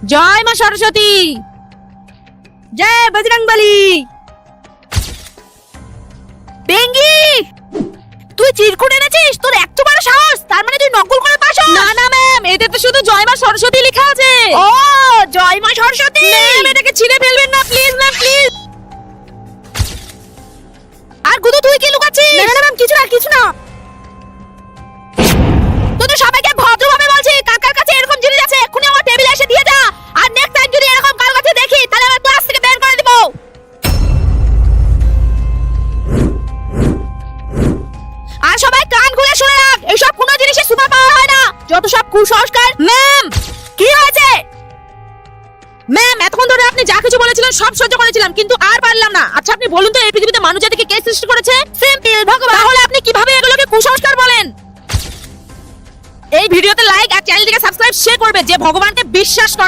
জয় মা সরস্বতী, জয় বজরংবলী। বেঙ্গি, তুই চিরকুট এনেছিস? তোর এত বড় সাহস! তার মানে তুই নকল করে পাস? না না ম্যাম, এতে তো শুধু জয় মা সরস্বতী লেখা আছে। ও, জয় মা সরস্বতী। ম্যাম, এটাকে ছিঁড়ে ফেলবেন না প্লিজ ম্যাম, প্লিজ। আর গুদু, তুই কি লুকাচ্ছিস? না না ম্যাম, কিছু না কিছু না। তোদের সবাইকে ভদ্রভাবে বলছি, কার কার কাছে এরকম জিনিস আছে এক্ষুনি আমার টেবিলে এসে দিয়ে যা। আর নেক্সট টাইম যদি এরকম কার কাছে দেখি তাহলে আমার ক্লাস থেকে বের করে দিব। আর সবাই কান খুলে শুনে রাখ, এইসব কোনো জিনিসে সুপার পাওয়ার হয় না, যত সব কুসংস্কার। ম্যাম, কি হয়েছে? ম্যাম, এতক্ষণ ধরে আপনি যা কিছু বলেছিলেন সব সহ্য করেছিলাম, কিন্তু আর পারলাম না। আচ্ছা আপনি বলুন তো, এই পৃথিবীতে মানুষ জাতিকে কে সৃষ্টি করেছে? সিম্পল, ভগবান। তাহলে আপনি কিভাবে এগুলোকে কুসংস্কার বলেন? এই ভিডিওতে লাইক আর চ্যানেলটিকে সাবস্ক্রাইব সে করবে যে ভগবানকে বিশ্বাস করে।